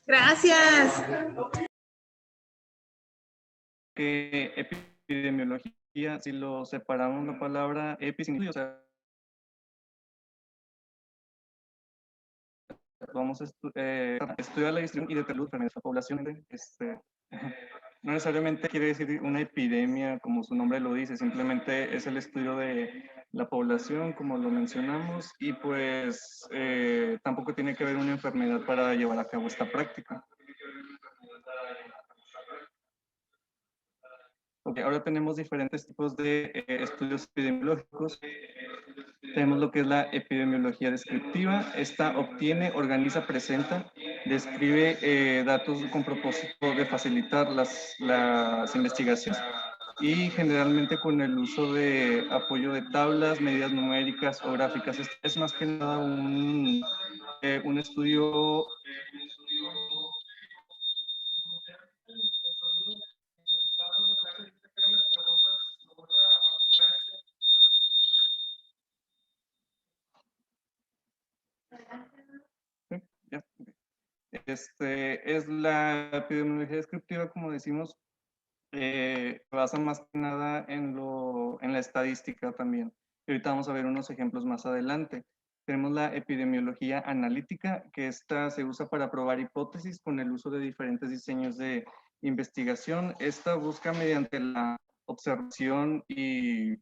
Gracias. Que epidemiología, si lo separamos la palabra epi, significa, o sea, vamos a estudiar la distribución y de salud de nuestra población. No necesariamente quiere decir una epidemia, como su nombre lo dice, simplemente es el estudio de la población, como lo mencionamos, y pues tampoco tiene que haber una enfermedad para llevar a cabo esta práctica. Okay, ahora tenemos diferentes tipos de estudios epidemiológicos. Tenemos lo que es la epidemiología descriptiva. Esta obtiene, organiza, presenta, describe datos con propósito de facilitar las investigaciones y generalmente con el uso de apoyo de tablas, medidas numéricas o gráficas. Este es más que nada un estudio es la epidemiología descriptiva, como decimos, se basa más que nada en la estadística también. Y ahorita vamos a ver unos ejemplos más adelante. Tenemos la epidemiología analítica, que esta se usa para probar hipótesis con el uso de diferentes diseños de investigación. Esta busca mediante la observación y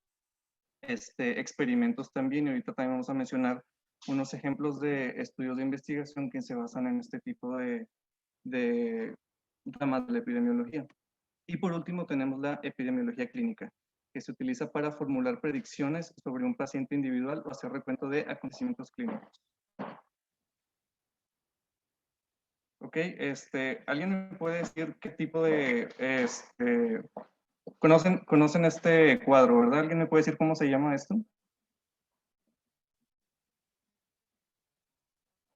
experimentos también. Y ahorita también vamos a mencionar unos ejemplos de estudios de investigación que se basan en este tipo de ramas de la epidemiología. Y por último tenemos la epidemiología clínica, que se utiliza para formular predicciones sobre un paciente individual o hacer recuento de acontecimientos clínicos. Ok, ¿alguien me puede decir qué tipo de, conocen este cuadro, ¿verdad? ¿Alguien me puede decir cómo se llama esto?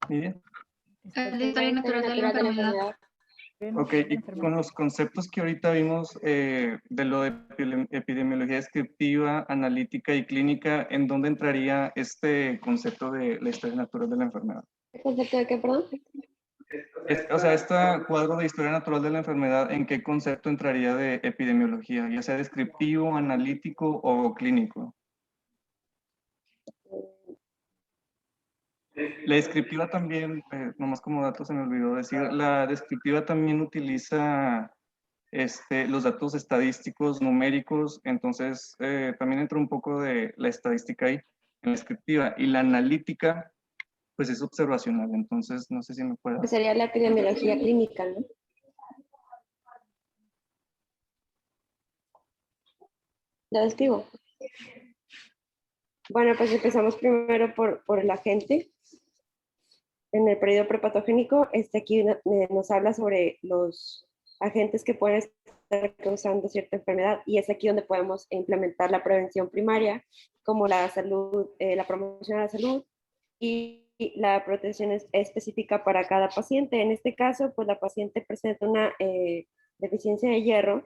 Bien. La historia natural de la enfermedad. Ok, y con los conceptos que ahorita vimos de lo de epidemiología descriptiva, analítica y clínica, ¿en dónde entraría este concepto de la historia natural de la enfermedad? ¿El concepto de qué, perdón? O sea, este cuadro de historia natural de la enfermedad, ¿en qué concepto entraría de epidemiología? Ya sea descriptivo, analítico o clínico. La descriptiva también, nomás como dato se me olvidó decir, la descriptiva también utiliza los datos estadísticos, numéricos, entonces también entra un poco de la estadística ahí, en la descriptiva. Y la analítica, pues es observacional, entonces no sé si me puedes... Sería la epidemiología clínica, ¿no? ¿La describo? Bueno, pues empezamos primero por el agente. En el periodo prepatogénico, aquí nos habla sobre los agentes que pueden estar causando cierta enfermedad y es aquí donde podemos implementar la prevención primaria, como la salud, la promoción de la salud y la protección específica para cada paciente. En este caso, pues la paciente presenta una deficiencia de hierro,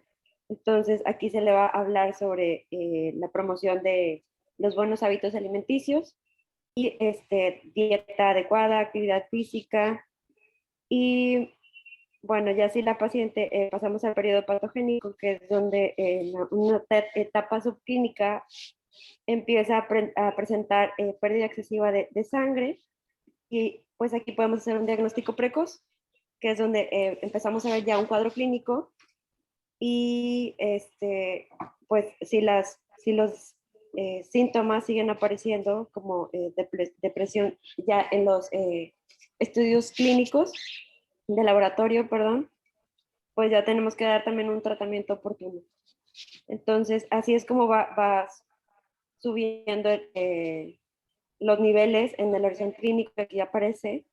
entonces aquí se le va a hablar sobre la promoción de los buenos hábitos alimenticios y dieta adecuada, actividad física y bueno, ya si la paciente pasamos al periodo patogénico, que es donde en una etapa subclínica empieza a presentar pérdida excesiva de sangre y pues aquí podemos hacer un diagnóstico precoz, que es donde empezamos a ver ya un cuadro clínico y pues si los síntomas siguen apareciendo como depresión ya en los estudios clínicos de laboratorio, perdón, pues ya tenemos que dar también un tratamiento oportuno. Entonces, así es como va subiendo los niveles en el horizonte clínico que aquí aparece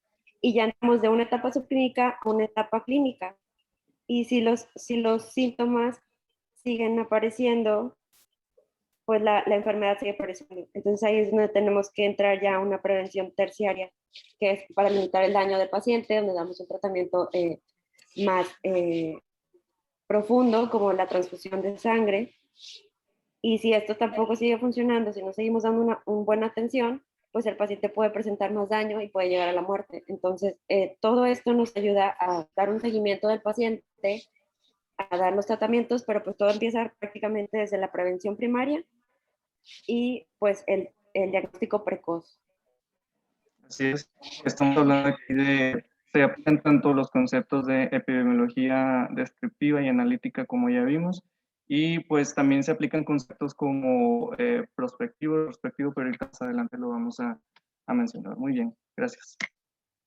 y ya entramos de una etapa subclínica a una etapa clínica. Y si los síntomas siguen apareciendo, pues la enfermedad sigue apareciendo. Entonces ahí es donde tenemos que entrar ya a una prevención terciaria, que es para limitar el daño del paciente, donde damos un tratamiento más profundo, como la transfusión de sangre. Y si esto tampoco sigue funcionando, si no seguimos dando una buena atención, pues el paciente puede presentar más daño y puede llegar a la muerte. Entonces, todo esto nos ayuda a dar un seguimiento del paciente, a dar los tratamientos, pero pues todo empieza prácticamente desde la prevención primaria y pues el diagnóstico precoz. Así es, estamos hablando aquí se aplican tanto los conceptos de epidemiología descriptiva y analítica como ya vimos, y pues también se aplican conceptos como prospectivo, pero ahorita más adelante lo vamos a mencionar. Muy bien, gracias.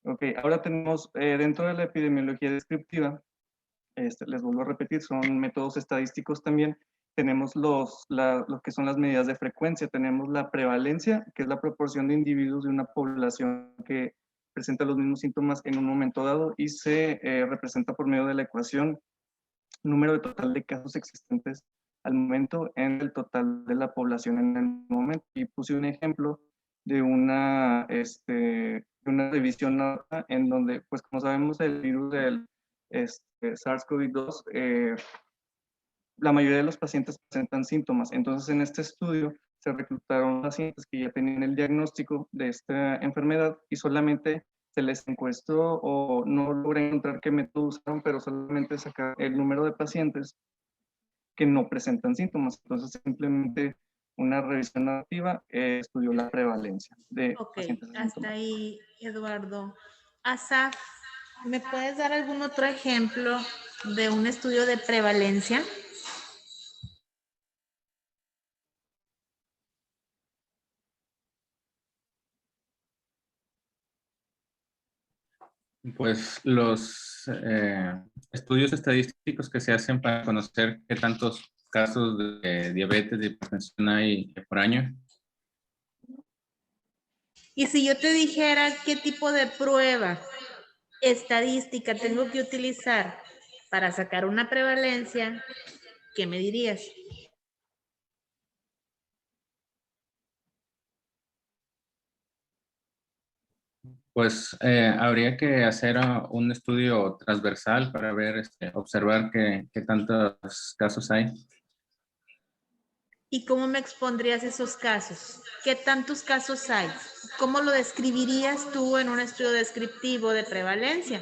Ok, ahora tenemos dentro de la epidemiología descriptiva, les vuelvo a repetir, son métodos estadísticos también. Tenemos lo que son las medidas de frecuencia, tenemos la prevalencia, que es la proporción de individuos de una población que presenta los mismos síntomas en un momento dado y se representa por medio de la ecuación número de total de casos existentes al momento en el total de la población en el momento. Y puse un ejemplo de de una revisión en donde, pues como sabemos, el virus del SARS-CoV-2, la mayoría de los pacientes presentan síntomas. Entonces, en este estudio se reclutaron pacientes que ya tenían el diagnóstico de esta enfermedad y solamente se les encuestó o no logré encontrar qué método usaron, pero solamente sacar el número de pacientes que no presentan síntomas. Entonces, simplemente una revisión narrativa estudió la prevalencia de pacientes Ok, hasta asintomáticos. ahí, Eduardo. Asaf, ¿me puedes dar algún otro ejemplo de un estudio de prevalencia? Pues los estudios estadísticos que se hacen para conocer qué tantos casos de diabetes, de hipertensión hay por año. Y si yo te dijera qué tipo de prueba estadística tengo que utilizar para sacar una prevalencia, ¿qué me dirías? Pues habría que hacer un estudio transversal para ver, observar qué tantos casos hay. ¿Y cómo me expondrías esos casos? ¿Qué tantos casos hay? ¿Cómo lo describirías tú en un estudio descriptivo de prevalencia?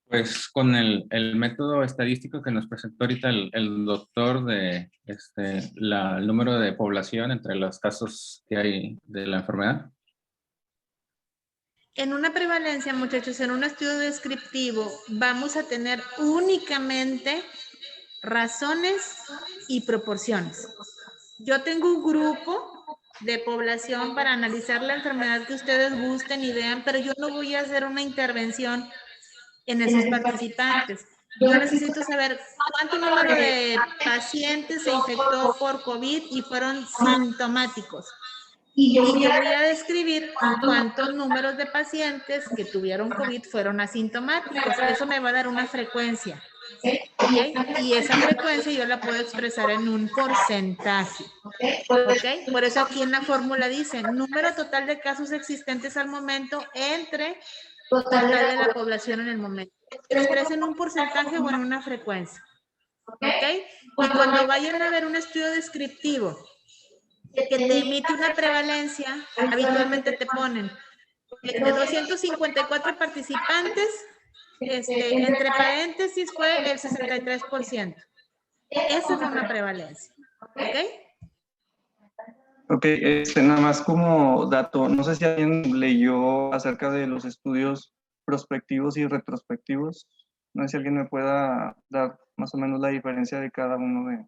Pues con el método estadístico que nos presentó ahorita el doctor de el número de población entre los casos que hay de la enfermedad. En una prevalencia, muchachos, en un estudio descriptivo, vamos a tener únicamente razones y proporciones. Yo tengo un grupo de población para analizar la enfermedad que ustedes gusten y vean, pero yo no voy a hacer una intervención en esos participantes. Yo necesito saber cuánto número de pacientes se infectó por COVID y fueron sintomáticos. Y yo voy a describir cuántos números de pacientes que tuvieron COVID fueron asintomáticos. Eso me va a dar una frecuencia. ¿Okay? Y esa frecuencia yo la puedo expresar en un porcentaje. ¿Okay? Por eso aquí en la fórmula dice número total de casos existentes al momento entre total de la población en el momento. Expresa en un porcentaje o en una frecuencia. ¿Ok? Y cuando vayan a ver un estudio descriptivo que te emite una prevalencia, habitualmente te ponen de 254 participantes, entre paréntesis fue el 63%. Esa es una prevalencia. ¿Ok? Ok, nada más como dato, no sé si alguien leyó acerca de los estudios prospectivos y retrospectivos. No sé si alguien me pueda dar más o menos la diferencia de cada uno de...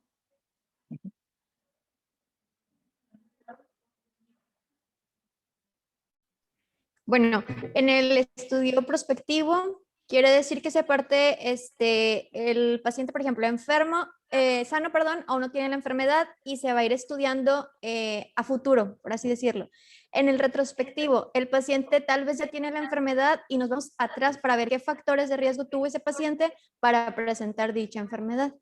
Bueno, en el estudio prospectivo quiere decir que se parte el paciente, por ejemplo, enfermo, sano, perdón, aún no tiene la enfermedad y se va a ir estudiando a futuro, por así decirlo. En el retrospectivo, el paciente tal vez ya tiene la enfermedad y nos vamos atrás para ver qué factores de riesgo tuvo ese paciente para presentar dicha enfermedad.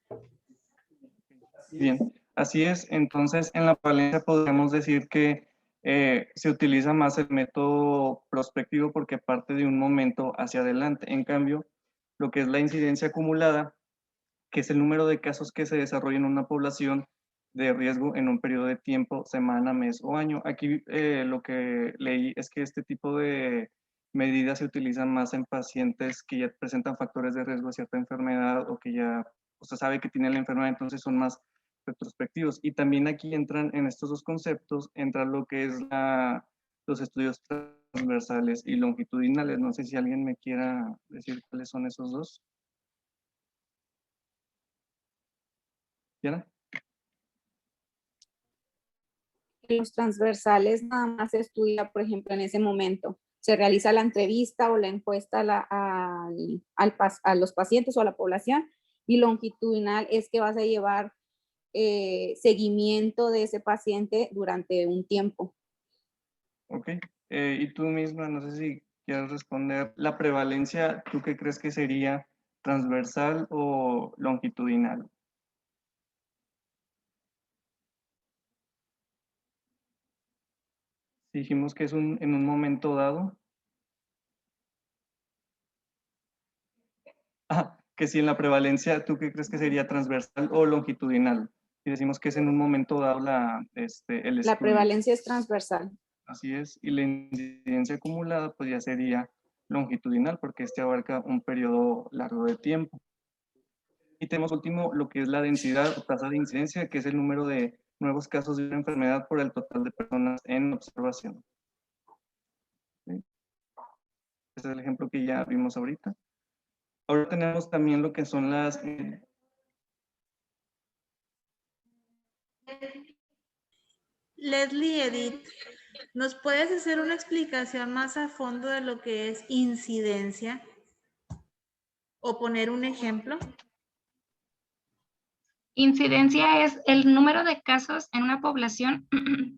Bien, así es. Entonces, en la prevalencia podríamos decir que se utiliza más el método prospectivo porque parte de un momento hacia adelante. En cambio, lo que es la incidencia acumulada, que es el número de casos que se desarrollan en una población de riesgo en un periodo de tiempo, semana, mes o año. Aquí lo que leí es que este tipo de medidas se utilizan más en pacientes que ya presentan factores de riesgo a cierta enfermedad o que ya se sabe que tienen la enfermedad, entonces son más retrospectivos. Y también aquí entran en estos dos conceptos, entra lo que es los estudios transversales y longitudinales. No sé si alguien me quiera decir cuáles son esos dos. ¿Diana? Los transversales nada más se estudia, por ejemplo, en ese momento. Se realiza la entrevista o la encuesta a los pacientes o a la población, y longitudinal es que vas a llevar seguimiento de ese paciente durante un tiempo. Ok. Y tú misma, no sé si quieres responder, la prevalencia, ¿tú qué crees que sería transversal o longitudinal? Dijimos que es en un momento dado. Que si en la prevalencia, ¿tú qué crees que sería transversal o longitudinal? Si decimos que es en un momento dado el estudio. La prevalencia es transversal. Así es, y la incidencia acumulada pues ya sería longitudinal porque este abarca un periodo largo de tiempo. Y tenemos último lo que es la densidad o tasa de incidencia, que es el número de nuevos casos de una enfermedad por el total de personas en observación. ¿Sí? Este es el ejemplo que ya vimos ahorita. Ahora tenemos también lo que son las... Leslie, Edith, ¿nos puedes hacer una explicación más a fondo de lo que es incidencia? ¿O poner un ejemplo? Incidencia es el número de casos en una población.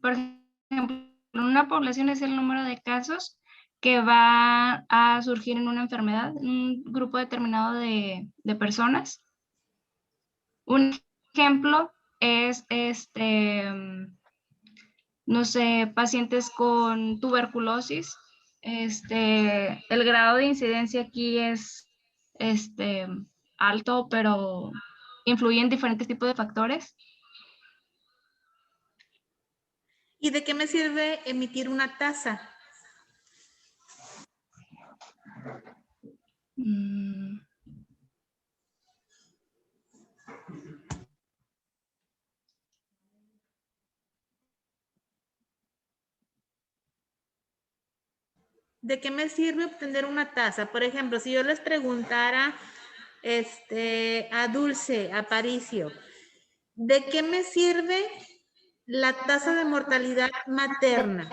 Por ejemplo, en una población es el número de casos que va a surgir en una enfermedad, en un grupo determinado de personas. Un ejemplo es, no sé, pacientes con tuberculosis. El grado de incidencia aquí es alto, pero influyen diferentes tipos de factores. ¿Y de qué me sirve emitir una tasa? ¿De qué me sirve obtener una tasa? Por ejemplo, si yo les preguntara a Dulce, a Aparicio, ¿de qué me sirve la tasa de mortalidad materna?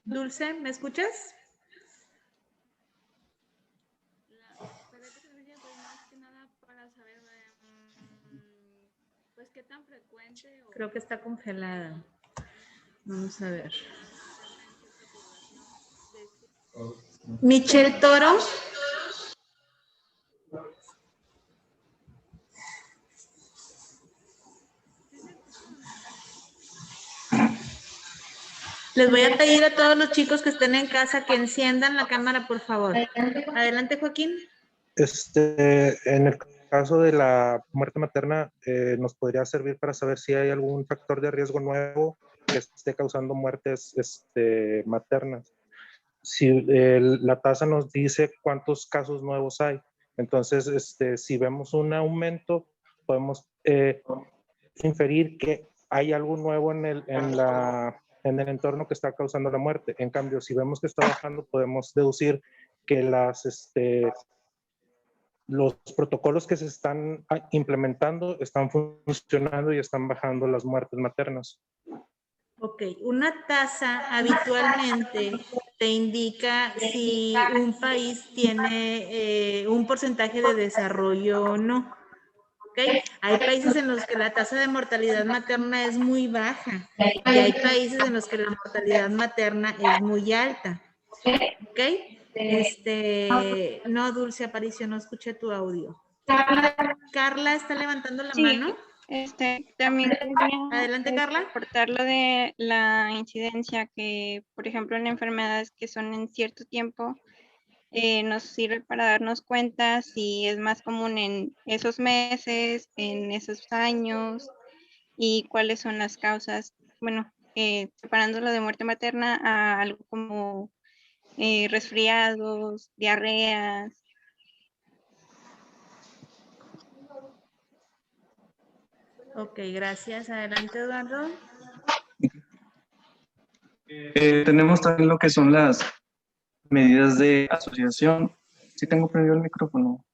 Dulce, ¿me escuchas? ¿Qué tan frecuente? Creo que está congelada. Vamos a ver. Michelle Toro. Les voy a pedir a todos los chicos que estén en casa que enciendan la cámara, por favor. Adelante, Joaquín. En el caso de la muerte materna, nos podría servir para saber si hay algún factor de riesgo nuevo que esté causando muertes maternas. Si la tasa nos dice cuántos casos nuevos hay, entonces si vemos un aumento, podemos inferir que hay algo nuevo en el entorno que está causando la muerte. En cambio, si vemos que está bajando, podemos deducir que los protocolos que se están implementando están funcionando y están bajando las muertes maternas. Ok, una tasa habitualmente te indica si un país tiene un porcentaje de desarrollo o no. ¿Okay? Hay países en los que la tasa de mortalidad materna es muy baja y hay países en los que la mortalidad materna es muy alta. ¿Ok? No, Dulce Aparicio, no escuché tu audio. Carla está levantando la mano. También Adelante, Carla. aportar lo de la incidencia, que por ejemplo en enfermedades que son en cierto tiempo, nos sirve para darnos cuenta si es más común en esos meses, en esos años y cuáles son las causas. Bueno, separándolo de muerte materna a algo como resfriados, diarreas. Ok, gracias. Adelante, Eduardo. Tenemos también lo que son las medidas de asociación. Sí tengo prendido el micrófono.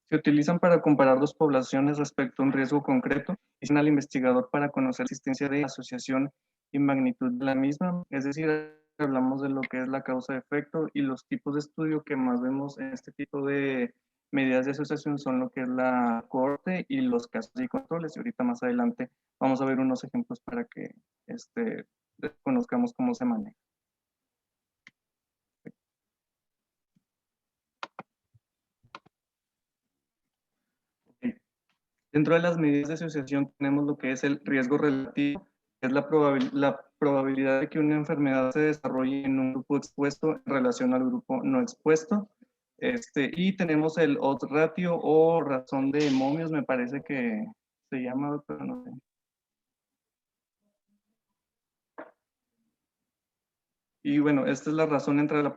Se utilizan para comparar dos poblaciones respecto a un riesgo concreto y dicen al investigador para conocer la existencia de asociación y magnitud de la misma. Es decir, hablamos de lo que es la causa-efecto y los tipos de estudio que más vemos en este tipo de medidas de asociación son lo que es la cohorte y los casos y controles. Y ahorita más adelante vamos a ver unos ejemplos para que conozcamos cómo se maneja. Dentro de las medidas de asociación tenemos lo que es el riesgo relativo, que es la probabilidad de que una enfermedad se desarrolle en un grupo expuesto en relación al grupo no expuesto. Y tenemos el odds ratio o razón de momios, me parece que se llama, pero no sé. Y bueno, esta es la razón entre la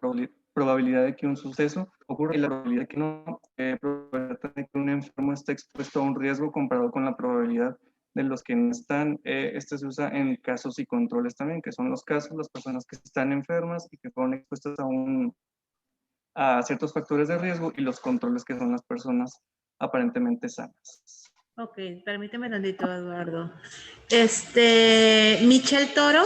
probabilidad de que un suceso ocurra y la probabilidad de que no, probabilidad de que un enfermo esté expuesto a un riesgo comparado con la probabilidad de los que no están. Este se usa en casos y controles también, que son los casos, las personas que están enfermas y que fueron expuestas a ciertos factores de riesgo, y los controles, que son las personas aparentemente sanas. Ok, permíteme tantito, Eduardo. Michelle Toro.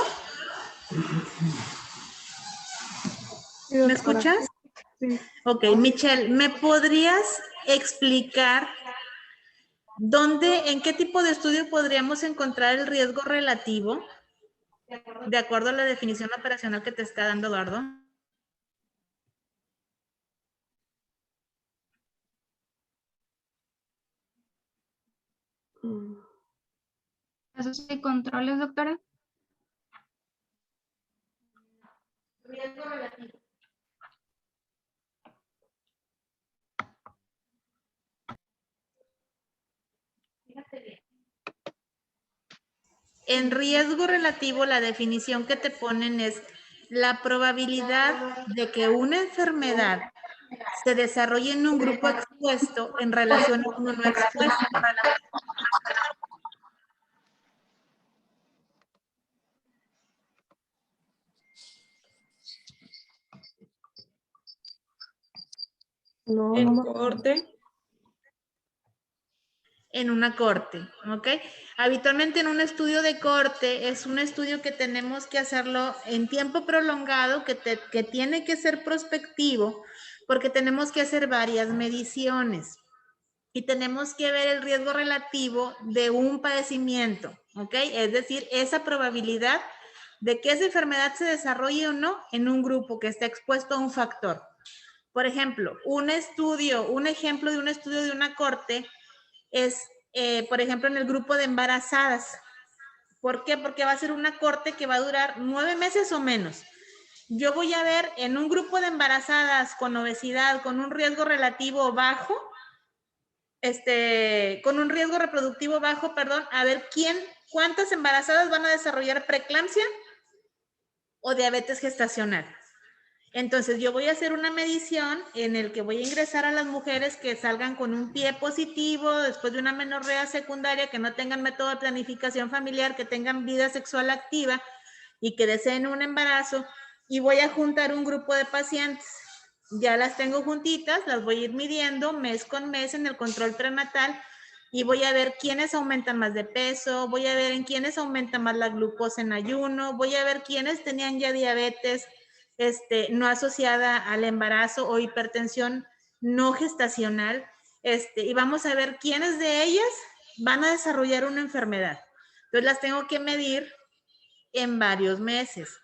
¿Me escuchas? Sí. Ok, Michelle, ¿me podrías explicar en qué tipo de estudio podríamos encontrar el riesgo relativo de acuerdo a la definición operacional que te está dando Eduardo? ¿Casos y controles, doctora? Riesgo relativo. Fíjate bien. En riesgo relativo, la definición que te ponen es la probabilidad de que una enfermedad se desarrolle en un grupo expuesto en relación a uno no expuesto. No, En no me corte. En una corte, ¿ok? Habitualmente en un estudio de corte es un estudio que tenemos que hacerlo en tiempo prolongado, que tiene que ser prospectivo, porque tenemos que hacer varias mediciones y tenemos que ver el riesgo relativo de un padecimiento, ¿ok? Es decir, esa probabilidad de que esa enfermedad se desarrolle o no en un grupo que está expuesto a un factor. Por ejemplo, un ejemplo de un estudio de una corte es, por ejemplo, en el grupo de embarazadas. ¿Por qué? Porque va a ser una corte que va a durar 9 meses o menos. Yo voy a ver en un grupo de embarazadas con obesidad, con un riesgo relativo bajo, con un riesgo reproductivo bajo, perdón, a ver cuántas embarazadas van a desarrollar preeclampsia o diabetes gestacional. Entonces yo voy a hacer una medición en el que voy a ingresar a las mujeres que salgan con un pie positivo después de una menorrea secundaria, que no tengan método de planificación familiar, que tengan vida sexual activa y que deseen un embarazo, y voy a juntar un grupo de pacientes. Ya las tengo juntitas, las voy a ir midiendo mes con mes en el control prenatal y voy a ver quiénes aumentan más de peso, voy a ver en quiénes aumenta más la glucosa en ayuno, voy a ver quiénes tenían ya diabetes no asociada al embarazo o hipertensión no gestacional, y vamos a ver quiénes de ellas van a desarrollar una enfermedad. Entonces las tengo que medir en varios meses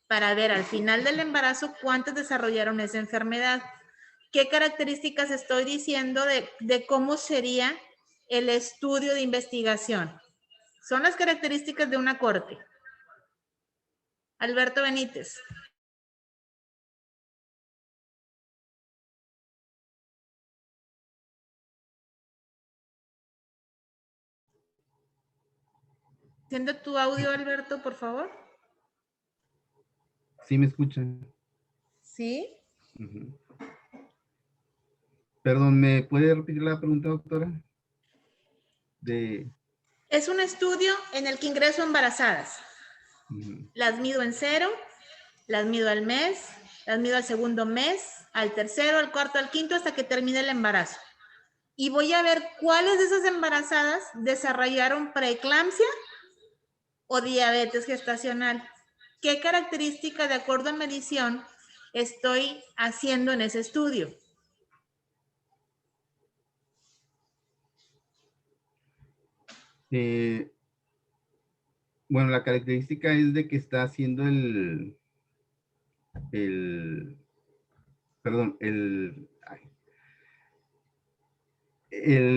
para ver al final del embarazo cuántas desarrollaron esa enfermedad. ¿Qué características estoy diciendo de cómo sería el estudio de investigación? Son las características de una corte. Alberto Benítez. Enciende tu audio, Alberto, por favor. ¿Sí me escuchan? Sí. Ujú. Perdón, ¿me puede repetir la pregunta, doctora? Es un estudio en el que ingreso embarazadas. Ujú. Las mido en 0, las mido al mes, las mido al segundo mes, al tercero, al cuarto, al quinto, hasta que termine el embarazo. Y voy a ver cuáles de esas embarazadas desarrollaron preeclampsia o diabetes gestacional. ¿Qué característica, de acuerdo a medición, estoy haciendo en ese estudio? Bueno, la característica es de que está haciendo el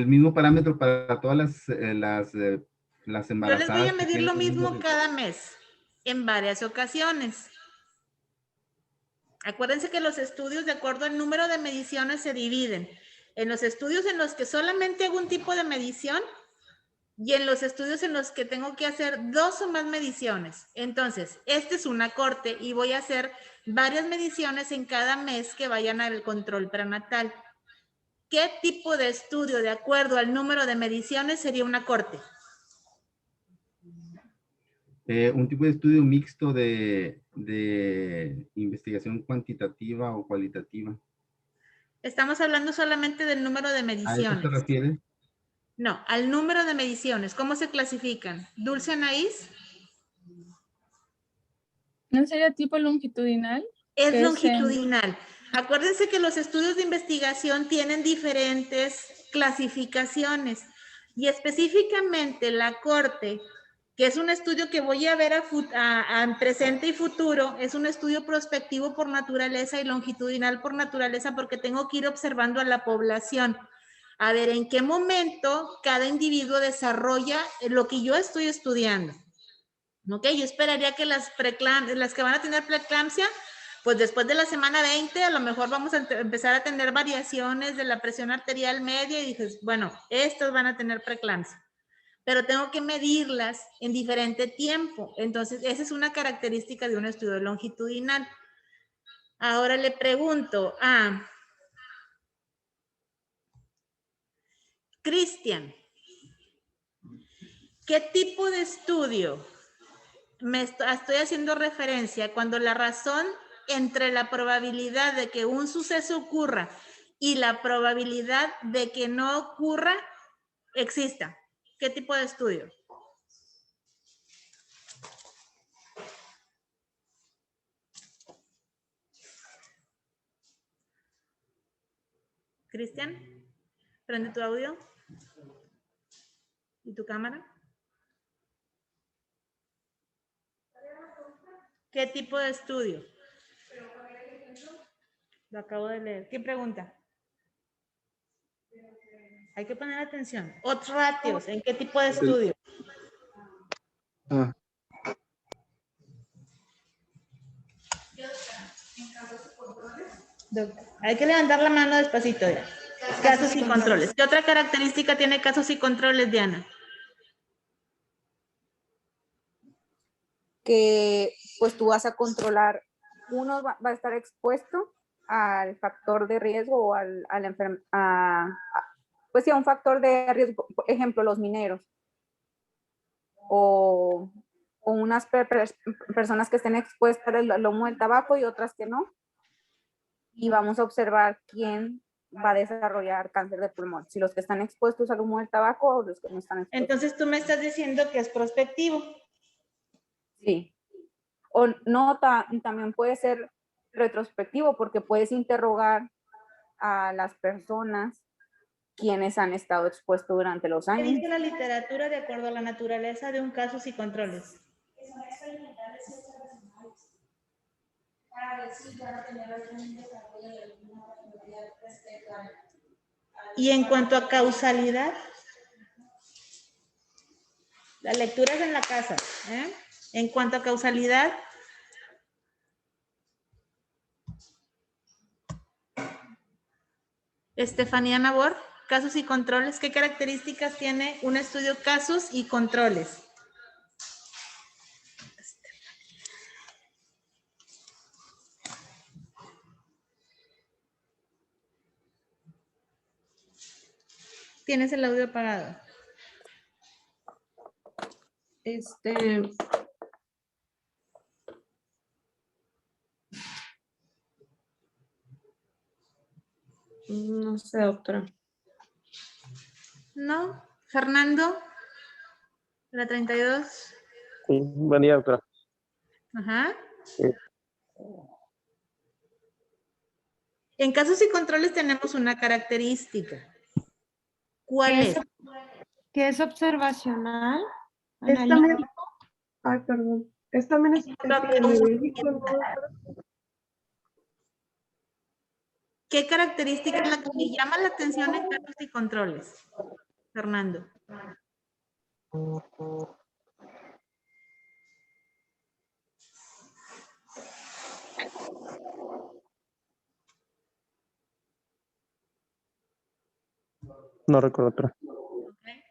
mismo parámetro para todas las Yo les voy a embarazadas que medir lo tienen el mismo mismo cada mes, en varias ocasiones. Acuérdense que los estudios, de acuerdo al número de mediciones, se dividen en los estudios en los que solamente hago un tipo de medición y en los estudios en los que tengo que hacer 2 o más mediciones. Entonces, este es una corte y voy a hacer varias mediciones en cada mes que vayan al control prenatal. ¿Qué tipo de estudio, de acuerdo al número de mediciones, sería una corte? un tipo de estudio mixto de investigación cuantitativa o cualitativa. Estamos hablando solamente del número de ¿A eso mediciones. se refiere? No, al número de mediciones. ¿Cómo se clasifican? Dulce Anaís. ¿No sería tipo longitudinal? Es longitudinal. Acuérdense que los estudios de investigación tienen diferentes clasificaciones y específicamente la corte, que es un estudio que voy a ver a presente y futuro, es un estudio prospectivo por naturaleza y longitudinal por naturaleza porque tengo que ir observando a la población. A ver en qué momento cada individuo desarrolla lo que yo estoy estudiando. Ok, yo esperaría que las que van a tener preeclampsia, pues después de la semana 20, a lo mejor vamos a empezar a tener variaciones de la presión arterial media y dices, bueno, estas van a tener preeclampsia, pero tengo que medirlas en diferente tiempo. Entonces, esa es una característica de un estudio longitudinal. Ahora le pregunto a Cristian, ¿qué tipo de estudio estoy haciendo referencia cuando la razón entre la probabilidad de que un suceso ocurra y la probabilidad de que no ocurra exista? ¿Qué tipo de estudio? Cristian, prende tu audio y tu cámara. ¿Qué tipo de estudio? Lo acabo de leer. ¿Qué pregunta? Hay que poner atención. Odds ratios, ¿en qué tipo de estudio? Hay que levantar la mano despacito ya. Casos y controles. ¿Qué otra característica tiene casos y controles, Diana? Que pues tú vas a controlar, uno va a estar expuesto al factor de riesgo o a la enfermedad, pues sí, a un factor de riesgo, por ejemplo, los mineros o unas personas que estén expuestas al humo del tabaco y otras que no. Y vamos a observar quién va a desarrollar cáncer de pulmón, si los que están expuestos al humo del tabaco o los que no están expuestos. Entonces tú me estás diciendo que es prospectivo. Sí. O no, también puede ser retrospectivo porque puedes interrogar a las personas quienes han estado expuestos durante los ¿Qué años. dice la literatura de acuerdo a la naturaleza de un casos y controles? Y en cuanto a causalidad, la lectura es en la casa. En cuanto a causalidad, Estefanía Nabor, casos y controles. ¿Qué características tiene un estudio casos y controles? Tienes el audio apagado. No sé, doctora. ¿No? Fernando, de la 32. Sí, buen día, doctora. Ajá. Sí. En casos y controles tenemos una característica. ¿Cuál es? ¿Qué es observacional? Es también, Analítico. ay, perdón. Es también epidemiológico, ¿no? ¿Qué característica es la que me llama la atención en casos y controles? Fernando. No recuerdo, doctora. Okay.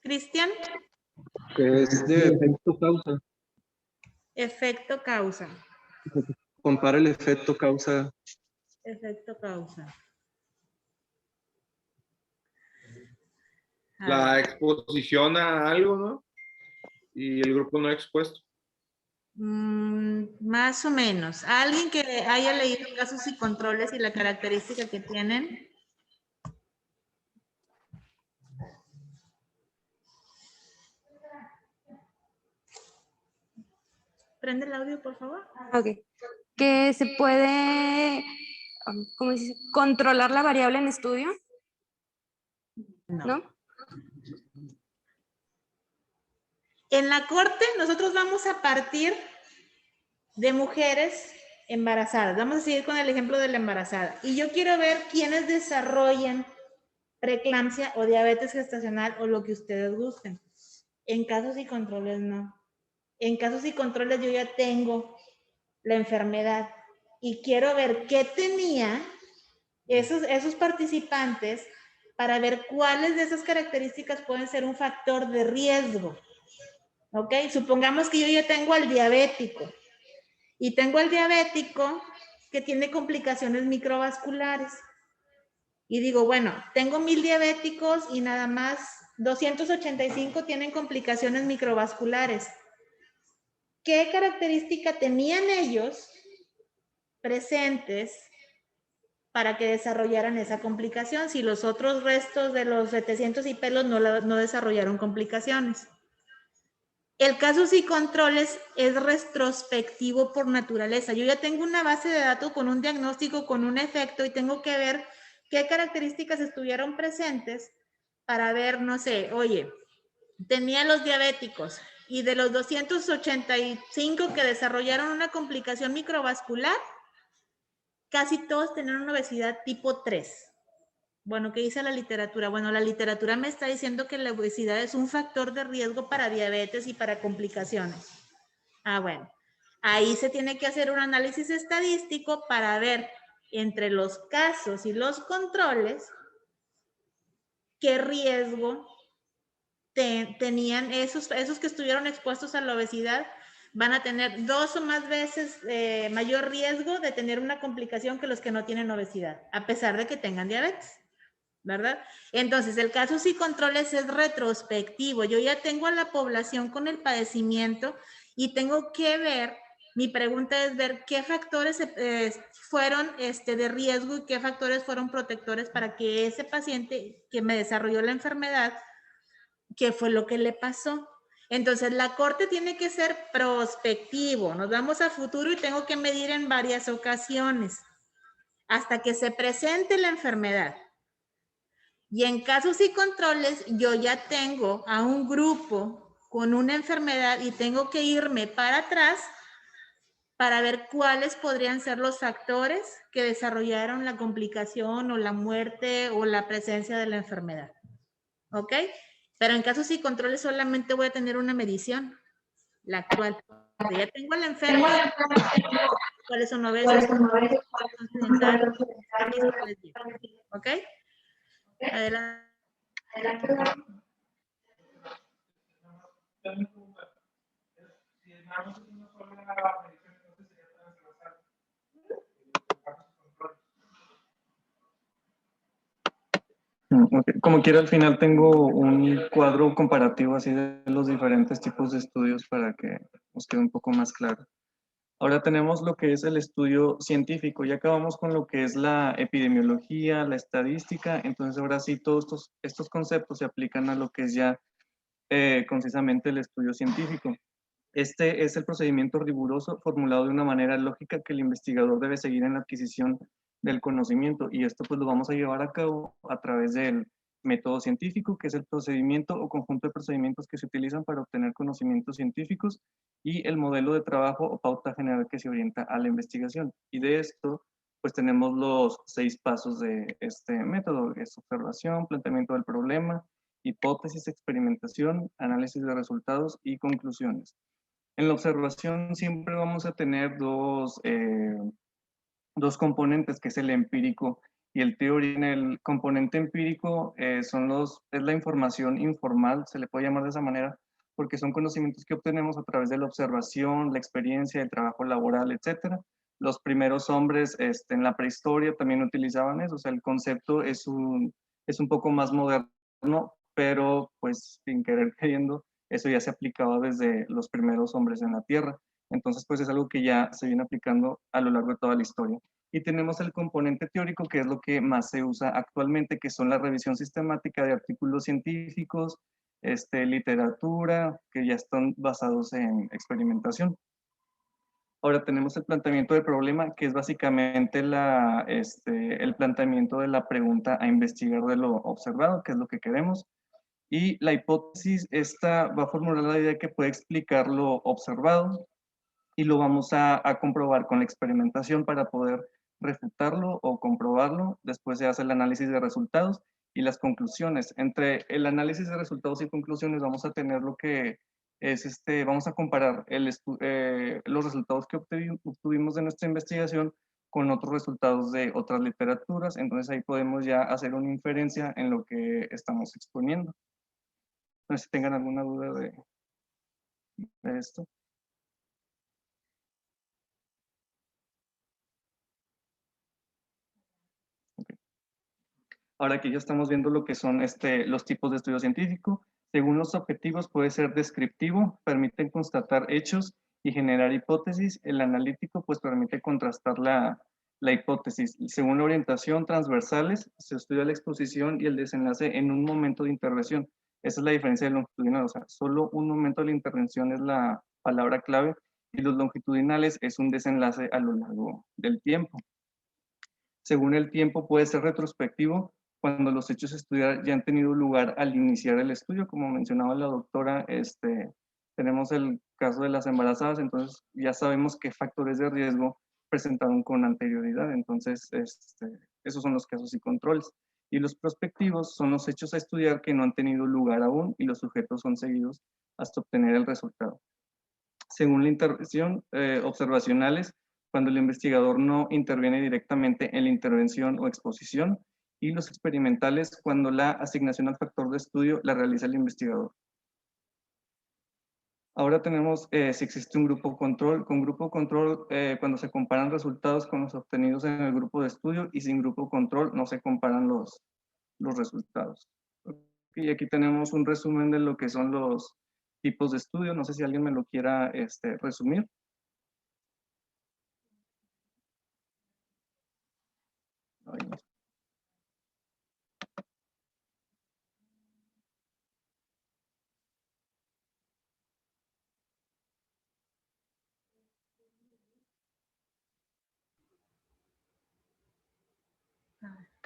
Cristian. Que es de efecto causa. Efecto causa. Compara el efecto causa. Efecto causa. La exposición a algo, ¿no? Y el grupo no expuesto. Más o menos. ¿Alguien que haya leído casos y controles y la característica que tienen? Prende el audio, por favor. Ok. Que se puede, ¿cómo dice? ¿Controlar la variable en estudio? ¿No? En la corte nosotros vamos a partir de mujeres embarazadas. Vamos a seguir con el ejemplo de la embarazada. Y yo quiero ver quiénes desarrollan preeclampsia o diabetes gestacional o lo que ustedes gusten. En casos y controles no. En casos y controles yo ya tengo la enfermedad y quiero ver qué tenía esos participantes para ver cuáles de esas características pueden ser un factor de riesgo. ¿Ok? Supongamos que yo ya tengo al diabético y tengo al diabético que tiene complicaciones microvasculares. Y digo, bueno, tengo 1000 diabéticos y nada más 285 tienen complicaciones microvasculares. ¿Qué característica tenían ellos presentes para que desarrollaran esa complicación si los otros restos de los 700 y pelos no desarrollaron complicaciones? El casos y controles es retrospectivo por naturaleza. Yo ya tengo una base de datos con un diagnóstico, con un efecto y tengo que ver qué características estuvieron presentes para ver, no sé, oye, tenía los diabéticos y de los 285 que desarrollaron una complicación microvascular, casi todos tenían una obesidad tipo 3. Bueno, ¿qué dice la literatura? Bueno, la literatura me está diciendo que la obesidad es un factor de riesgo para diabetes y para complicaciones. Ah, bueno. Ahí se tiene que hacer un análisis estadístico para ver entre los casos y los controles qué riesgo tenían esos que estuvieron expuestos a la obesidad. Van a tener 2 o más veces mayor riesgo de tener una complicación que los que no tienen obesidad, a pesar de que tengan diabetes. ¿Verdad? Entonces, el casos y controles es retrospectivo. Yo ya tengo a la población con el padecimiento y tengo que ver, mi pregunta es ver qué factores fueron de riesgo y qué factores fueron protectores para que ese paciente que me desarrolló la enfermedad, qué fue lo que le pasó. Entonces, la corte tiene que ser prospectivo. Nos vamos a futuro y tengo que medir en varias ocasiones hasta que se presente la enfermedad. Y en casos y controles, yo ya tengo a un grupo con una enfermedad y tengo que irme para atrás para ver cuáles podrían ser los factores que desarrollaron la complicación o la muerte o la presencia de la enfermedad. ¿Ok? Pero en casos y controles solamente voy a tener una medición, la actual. Ya tengo a la enferma, cuáles son obesos, cuáles son sedentarios, ¿ok? Adelante. Okay. Como quiera, al final tengo un cuadro comparativo así de los diferentes tipos de estudios para que nos quede un poco más claro. Ahora tenemos lo que es el estudio científico. Ya acabamos con lo que es la epidemiología, la estadística. Entonces ahora sí todos estos conceptos se aplican a lo que es ya concisamente el estudio científico. Este es el procedimiento riguroso formulado de una manera lógica que el investigador debe seguir en la adquisición del conocimiento, y esto pues lo vamos a llevar a cabo a través del método científico, que es el procedimiento o conjunto de procedimientos que se utilizan para obtener conocimientos científicos, y el modelo de trabajo o pauta general que se orienta a la investigación. Y de esto pues tenemos los 6 pasos de este método: es observación, planteamiento del problema, hipótesis, experimentación, análisis de resultados y conclusiones. En la observación siempre vamos a tener dos componentes, que es el empírico y el teórico. En el componente empírico es la información informal, se le puede llamar de esa manera, porque son conocimientos que obtenemos a través de la observación, la experiencia, el trabajo laboral, etc. Los primeros hombres en la prehistoria también utilizaban eso, o sea, el concepto es un poco más moderno, pero pues sin querer queriendo, eso ya se aplicaba desde los primeros hombres en la Tierra. Entonces, pues es algo que ya se viene aplicando a lo largo de toda la historia. Y tenemos el componente teórico, que es lo que más se usa actualmente, que son la revisión sistemática de artículos científicos, literatura, que ya están basados en experimentación. Ahora tenemos el planteamiento del problema, que es básicamente el planteamiento de la pregunta a investigar de lo observado, que es lo que queremos. Y la hipótesis, esta va a formular la idea que puede explicar lo observado, y lo vamos a comprobar con la experimentación para poder refutarlo o comprobarlo. Después se hace el análisis de resultados y las conclusiones. Entre el análisis de resultados y conclusiones vamos a tener lo que es vamos a comparar los resultados que obtuvimos de nuestra investigación con otros resultados de otras literaturas. Entonces ahí podemos ya hacer una inferencia en lo que estamos exponiendo. No sé si tengan alguna duda de esto. Ahora que ya estamos viendo lo que son los tipos de estudio científico, según los objetivos puede ser descriptivo, permite constatar hechos y generar hipótesis. El analítico pues permite contrastar la hipótesis. Según la orientación, transversales, se estudia la exposición y el desenlace en un momento de intervención. Esa es la diferencia del longitudinal, o sea, solo un momento de la intervención es la palabra clave, y los longitudinales es un desenlace a lo largo del tiempo. Según el tiempo puede ser retrospectivo, cuando los hechos a estudiar ya han tenido lugar al iniciar el estudio. Como mencionaba la doctora, tenemos el caso de las embarazadas, entonces ya sabemos qué factores de riesgo presentaron con anterioridad. Entonces, esos son los casos y controles. Y los prospectivos son los hechos a estudiar que no han tenido lugar aún y los sujetos son seguidos hasta obtener el resultado. Según la intervención, observacionales, cuando el investigador no interviene directamente en la intervención o exposición, y los experimentales, cuando la asignación al factor de estudio la realiza el investigador. Ahora tenemos si existe un grupo control. Con grupo control, cuando se comparan resultados con los obtenidos en el grupo de estudio, y sin grupo control no se comparan los resultados. Y aquí tenemos un resumen de lo que son los tipos de estudio. No sé si alguien me lo quiera resumir. Ay, no.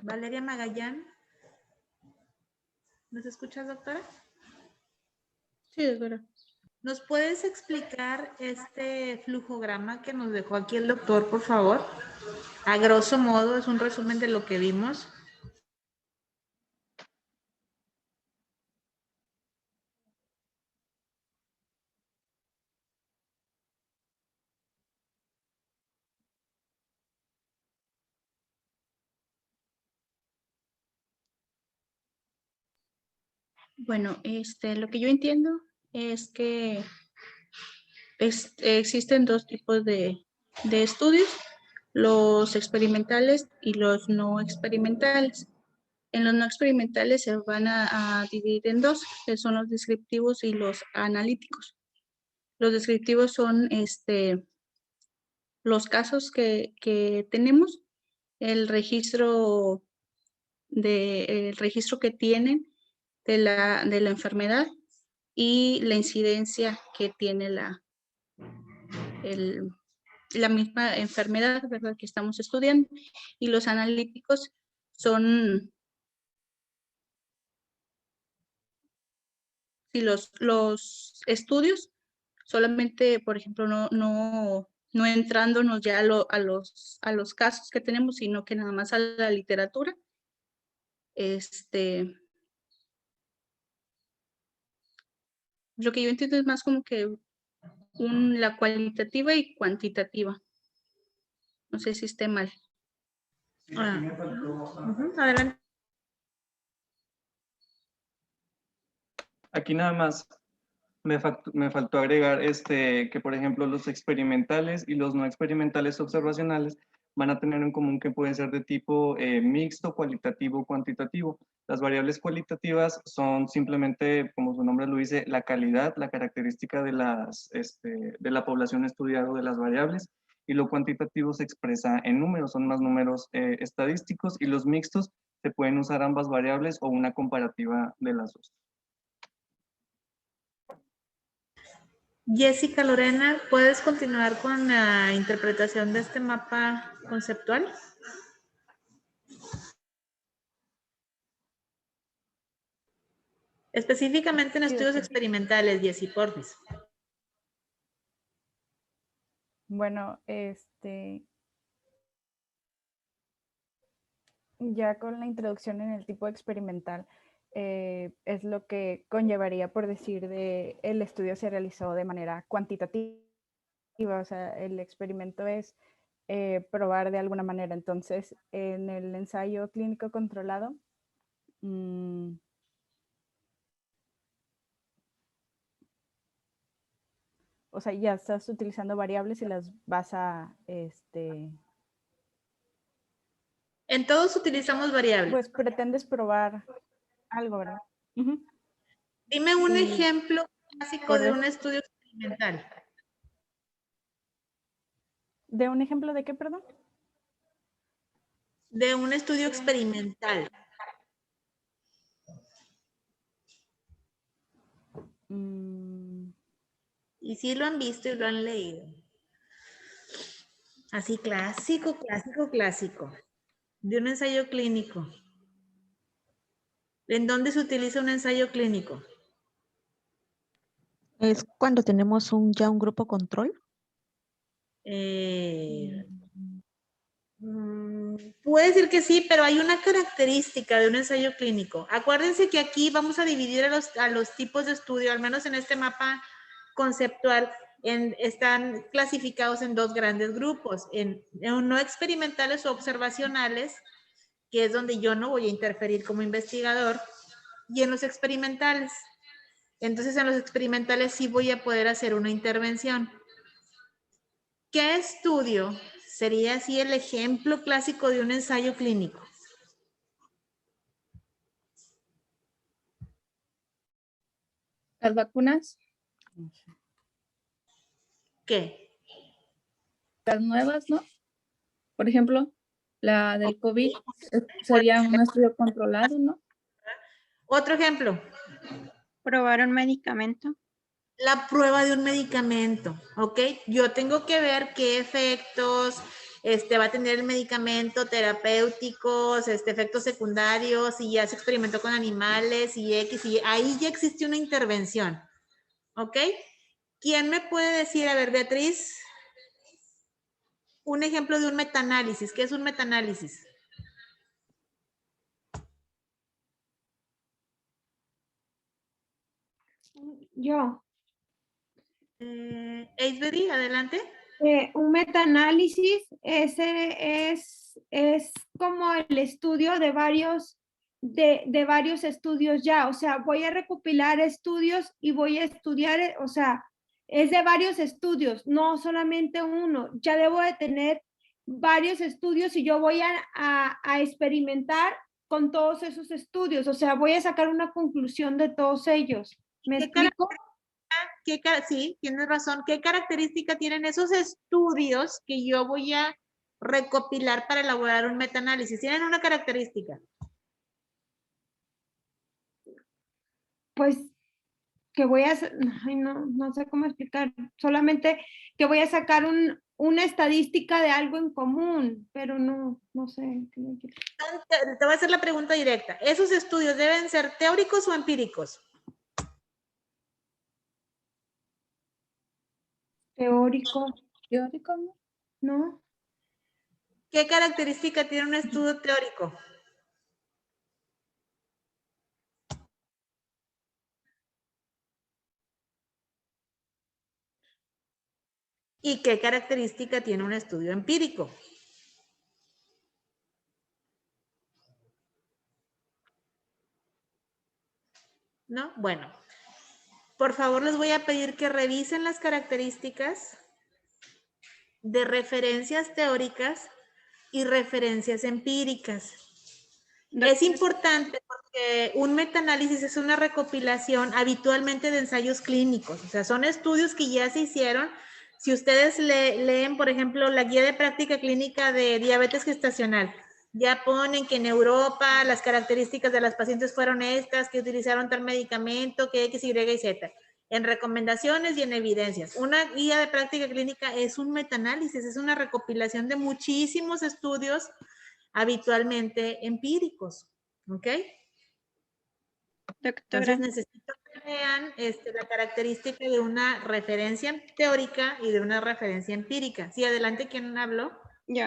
Valeria Magallán. ¿Nos escuchas, doctora? Sí, doctora. ¿Nos puedes explicar este flujograma que nos dejó aquí el doctor, por favor? A grosso modo, es un resumen de lo que vimos. Bueno, lo que yo entiendo es que existen dos tipos de estudios, los experimentales y los no experimentales. En los no experimentales se van a dividir en dos, que son los descriptivos y los analíticos. Los descriptivos son los casos que tenemos, el registro que tienen de la enfermedad y la incidencia que tiene la misma enfermedad, ¿verdad?, que estamos estudiando. Y los analíticos son los estudios, solamente, por ejemplo, no entrándonos ya a los casos que tenemos, sino que nada más a la literatura. Lo que yo entiendo es más como que la cualitativa y cuantitativa. No sé si esté mal. Adelante. Aquí nada más me faltó agregar que, por ejemplo, los experimentales y los no experimentales observacionales van a tener en común que pueden ser de tipo mixto, cualitativo, cuantitativo. Las variables cualitativas son simplemente, como su nombre lo dice, la calidad, la característica de la población estudiada o de las variables, y lo cuantitativo se expresa en números, son más números estadísticos, y los mixtos se pueden usar ambas variables o una comparativa de las dos. Jessica Lorena, ¿puedes continuar con la interpretación de este mapa conceptual? Específicamente en estudios experimentales, Jessie, porfis. Bueno, ya con la introducción en el tipo experimental, es lo que conllevaría por decir el estudio se realizó de manera cuantitativa, o sea, el experimento es probar de alguna manera. Entonces, en el ensayo clínico controlado, o sea, ya estás utilizando variables y las vas a, En todos utilizamos variables. Pues pretendes probar algo, ¿verdad? Dime un ejemplo clásico de un estudio experimental. ¿De un ejemplo de qué, perdón? De un estudio experimental. Y sí lo han visto y lo han leído. Así clásico. De un ensayo clínico. ¿En dónde se utiliza un ensayo clínico? ¿Es cuando tenemos ya un grupo control? Puede decir que sí, pero hay una característica de un ensayo clínico. Acuérdense que aquí vamos a dividir a los tipos de estudio, al menos en este mapa conceptual, están clasificados en dos grandes grupos, en no experimentales o observacionales, que es donde yo no voy a interferir como investigador, y en los experimentales. Entonces, en los experimentales sí voy a poder hacer una intervención. ¿Qué estudio sería así el ejemplo clásico de un ensayo clínico? ¿Las vacunas? ¿Qué? Las nuevas, ¿no? Por ejemplo, la del COVID sería un estudio controlado, ¿no? Otro ejemplo. ¿Probar un medicamento? La prueba de un medicamento, ¿ok? Yo tengo que ver qué efectos va a tener el medicamento, terapéuticos, efectos secundarios, si ya se experimentó con animales, y X, y ahí ya existe una intervención, ¿ok? ¿Quién me puede decir, a ver, Beatriz, un ejemplo de un metaanálisis? ¿Qué es un metaanálisis? Yo. Eisberi, adelante. Un metaanálisis es como el estudio de varios estudios ya, o sea, voy a recopilar estudios y voy a estudiar, o sea, es de varios estudios, no solamente uno, ya debo de tener varios estudios y yo voy a experimentar con todos esos estudios, o sea, voy a sacar una conclusión de todos ellos. ¿Me explico? Sí, tienes razón. ¿Qué característica tienen esos estudios que yo voy a recopilar para elaborar un metaanálisis? ¿Tienen una característica? Pues que voy a, ay, no sé cómo explicar, solamente que voy a sacar una estadística de algo en común, pero no sé. Te voy a hacer la pregunta directa. ¿Esos estudios deben ser teóricos o empíricos? Teórico. ¿Teórico? ¿No? ¿Qué característica tiene un estudio teórico? ¿Y qué característica tiene un estudio empírico? ¿No? Bueno, por favor les voy a pedir que revisen las características de referencias teóricas y referencias empíricas. Es importante porque un metaanálisis es una recopilación habitualmente de ensayos clínicos, o sea, son estudios que ya se hicieron. Si ustedes leen, por ejemplo, la guía de práctica clínica de diabetes gestacional, ya ponen que en Europa las características de las pacientes fueron estas, que utilizaron tal medicamento, que X, Y y Z, en recomendaciones y en evidencias. Una guía de práctica clínica es un metaanálisis, es una recopilación de muchísimos estudios habitualmente empíricos, ¿ok? Doctora. Entonces necesito que vean la característica de una referencia teórica y de una referencia empírica. Sí, adelante, ¿quién habló? Yo.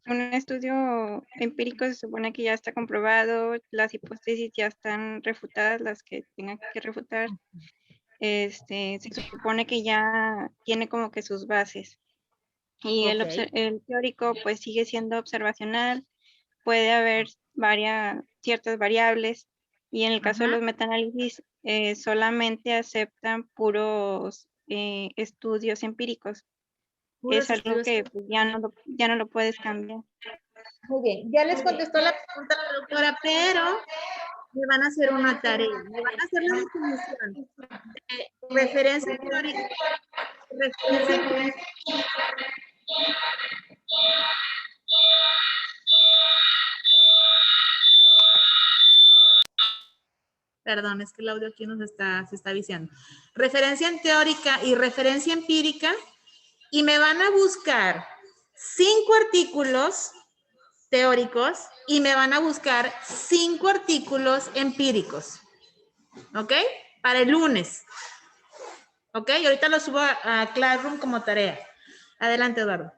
Un estudio empírico se supone que ya está comprobado, las hipótesis ya están refutadas, las que tengan que refutar. Se supone que ya tiene como que sus bases. Y el teórico pues sigue siendo observacional, puede haber ciertas variables, y en el caso de los metaanálisis solamente aceptan puros estudios empíricos. Puros Es algo estudios que pues, ya no lo puedes cambiar. Muy bien, ya les contestó la pregunta a la doctora, pero me van a hacer una tarea, me van a hacer la definición de referencia teórica, referencia. Perdón, es que el audio aquí se está viciando. Referencia teórica y referencia empírica, y me van a buscar 5 artículos teóricos y me van a buscar 5 artículos empíricos. ¿Ok? Para el lunes. ¿Ok? Y ahorita lo subo a Classroom como tarea. Adelante, Eduardo.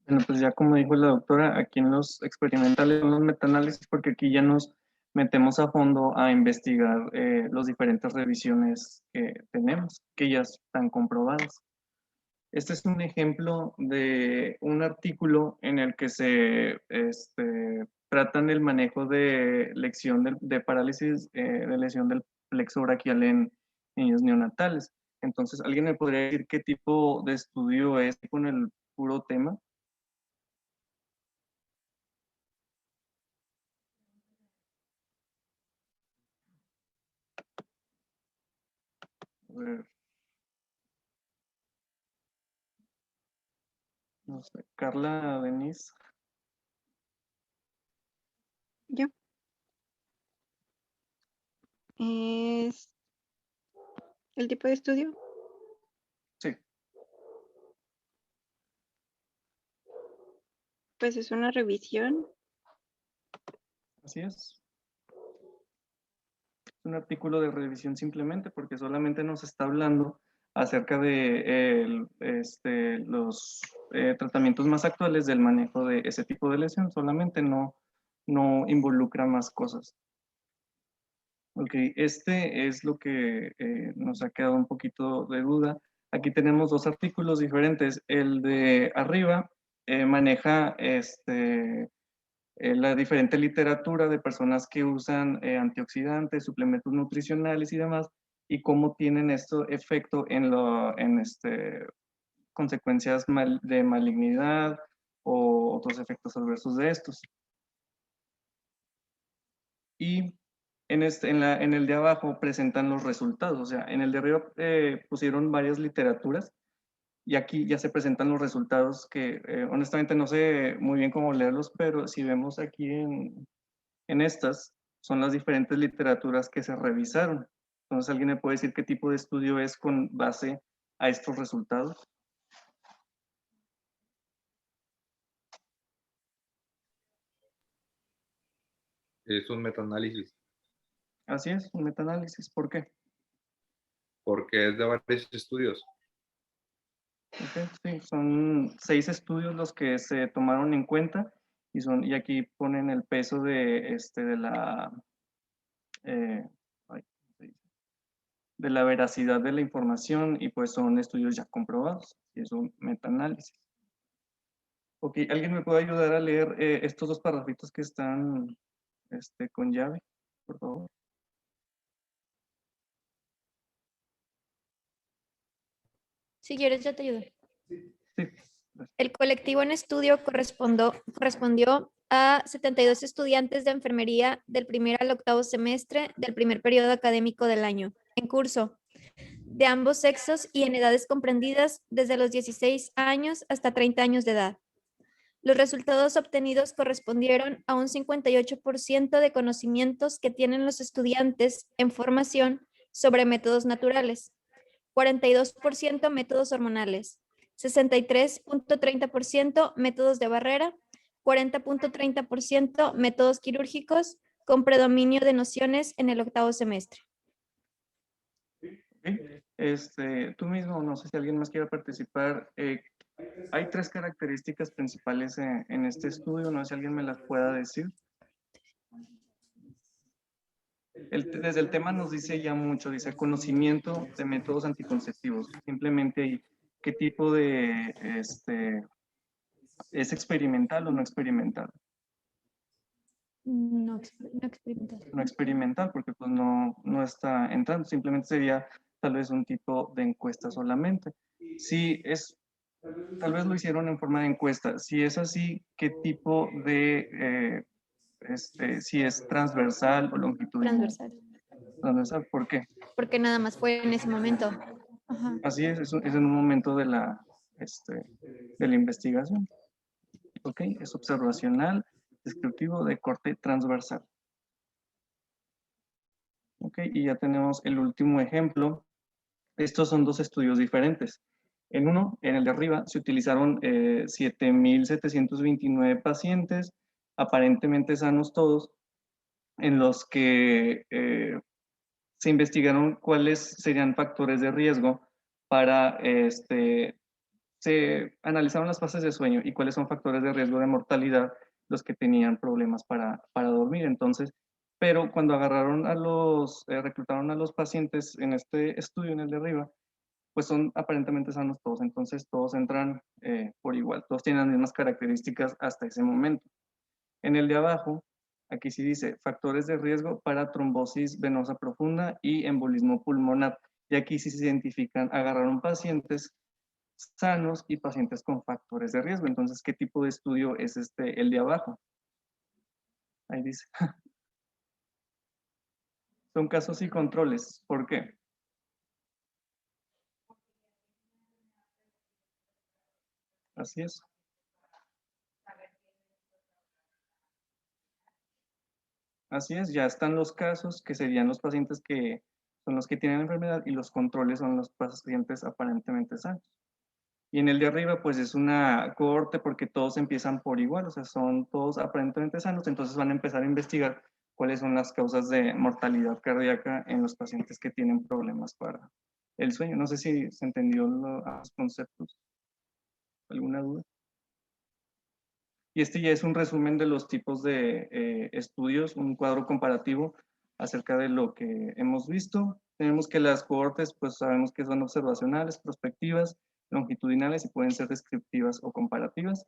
Bueno, pues ya como dijo la doctora, aquí en los experimentales, en los metaanálisis, porque aquí ya nos metemos a fondo a investigar las diferentes revisiones que tenemos, que ya están comprobadas. Este es un ejemplo de un artículo en el que se tratan el manejo de lesión de parálisis, de lesión del plexo braquial en niños neonatales. Entonces, ¿alguien me podría decir qué tipo de estudio es con el puro tema? A ver. No sé, Carla, Denise. Yo. Es el tipo de estudio. Sí. Pues es una revisión. Así es. Es un artículo de revisión simplemente porque solamente nos está hablando acerca de los tratamientos más actuales del manejo de ese tipo de lesión. Solamente no involucra más cosas. Ok, este es lo que nos ha quedado un poquito de duda. Aquí tenemos dos artículos diferentes. El de arriba maneja la diferente literatura de personas que usan antioxidantes, suplementos nutricionales y demás, y cómo tienen esto efecto en consecuencias de malignidad o otros efectos adversos de estos. Y en el de abajo presentan los resultados, o sea, en el de arriba pusieron varias literaturas y aquí ya se presentan los resultados que honestamente no sé muy bien cómo leerlos, pero si vemos aquí en estas, son las diferentes literaturas que se revisaron. Entonces, ¿alguien me puede decir qué tipo de estudio es con base a estos resultados? Es un metaanálisis. Así es, un metaanálisis. ¿Por qué? Porque es de varios estudios. Okay, sí, son 6 estudios los que se tomaron en cuenta y aquí ponen el peso de la de la veracidad de la información y pues son estudios ya comprobados y es un metaanálisis. Ok, ¿alguien me puede ayudar a leer estos dos párrafitos que están con llave, por favor? Si quieres, yo te ayudo. Sí. El colectivo en estudio correspondió a 72 estudiantes de enfermería del primer al octavo semestre del primer periodo académico del año, en curso, de ambos sexos y en edades comprendidas desde los 16 años hasta 30 años de edad. Los resultados obtenidos correspondieron a un 58% de conocimientos que tienen los estudiantes en formación sobre métodos naturales, 42% métodos hormonales, 63.30% métodos de barrera, 40.30% métodos quirúrgicos, con predominio de nociones en el octavo semestre. Okay. Tú mismo, no sé si alguien más quiere participar. Hay 3 características principales en este estudio, no sé si alguien me las pueda decir. Desde el tema nos dice ya mucho, dice conocimiento de métodos anticonceptivos. Simplemente qué tipo de, ¿es experimental o no experimental? No experimental. No experimental, porque pues no está entrando, simplemente sería tal vez un tipo de encuesta solamente. Si es, tal vez lo hicieron en forma de encuesta. Si es así, ¿qué tipo de, si es transversal o longitudinal? Transversal. Transversal, ¿por qué? Porque nada más fue en ese momento. Ajá. Así es en un momento de la investigación. Ok, es observacional, descriptivo de corte transversal. Ok, y ya tenemos el último ejemplo. Estos son 2 estudios diferentes. En uno, en el de arriba, se utilizaron 7,729 pacientes, aparentemente sanos todos, en los que se investigaron cuáles serían factores de riesgo para, se analizaron las fases de sueño y cuáles son factores de riesgo de mortalidad los que tenían problemas para dormir. Entonces, pero cuando agarraron reclutaron a los pacientes en este estudio, en el de arriba, pues son aparentemente sanos todos, entonces todos entran por igual, todos tienen las mismas características hasta ese momento. En el de abajo, aquí sí dice factores de riesgo para trombosis venosa profunda y embolismo pulmonar, y aquí sí se identifican, agarraron pacientes sanos y pacientes con factores de riesgo. Entonces, ¿qué tipo de estudio es el de abajo? Ahí dice. Son casos y controles. ¿Por qué? Así es. Así es, ya están los casos que serían los pacientes que son los que tienen enfermedad y los controles son los pacientes aparentemente sanos. Y en el de arriba, pues es una cohorte porque todos empiezan por igual, o sea, son todos aparentemente sanos, entonces van a empezar a investigar cuáles son las causas de mortalidad cardíaca en los pacientes que tienen problemas para el sueño. No sé si se entendió los conceptos. ¿Alguna duda? Y este ya es un resumen de los tipos de estudios, un cuadro comparativo acerca de lo que hemos visto. Tenemos que las cohortes, pues sabemos que son observacionales, prospectivas, longitudinales y pueden ser descriptivas o comparativas.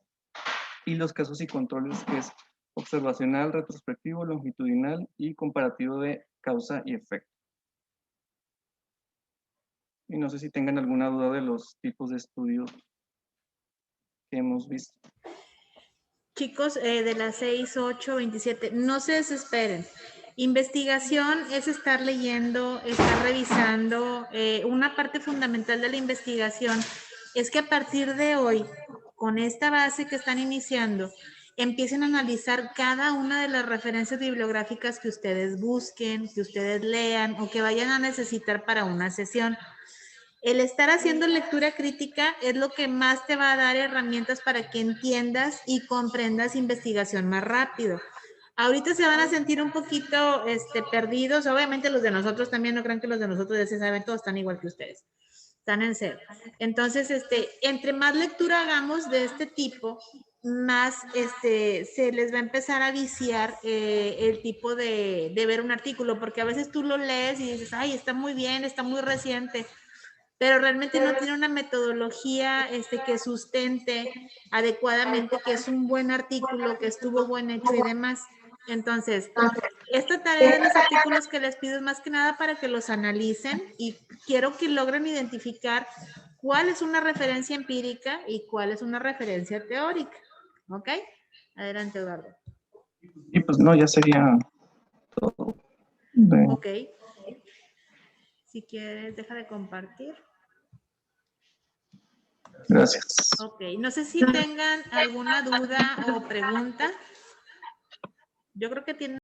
Y los casos y controles, que es observacional, retrospectivo, longitudinal y comparativo de causa y efecto. Y no sé si tengan alguna duda de los tipos de estudios que hemos visto. Chicos, de las 6, 8, 27, no se desesperen. Investigación es estar leyendo, estar revisando. Una parte fundamental de la investigación es que a partir de hoy, con esta base que están iniciando, empiecen a analizar cada una de las referencias bibliográficas que ustedes busquen, que ustedes lean o que vayan a necesitar para una sesión. El estar haciendo lectura crítica es lo que más te va a dar herramientas para que entiendas y comprendas investigación más rápido. Ahorita se van a sentir un poquito perdidos. Obviamente los de nosotros también, no crean que los de nosotros ya se saben, todos están igual que ustedes. Están en cero. Entonces, entre más lectura hagamos de este tipo, más se les va a empezar a viciar el tipo de ver un artículo, porque a veces tú lo lees y dices, ay, está muy bien, está muy reciente, pero realmente no tiene una metodología que sustente adecuadamente que es un buen artículo, que estuvo buen hecho y demás. Entonces, esta tarea de los artículos que les pido es más que nada para que los analicen y quiero que logren identificar cuál es una referencia empírica y cuál es una referencia teórica. ¿Ok? Adelante, Eduardo. Y pues no, ya sería todo. Ok. Si quieres, deja de compartir. Gracias. Ok, no sé si tengan alguna duda o pregunta. Yo creo que tienen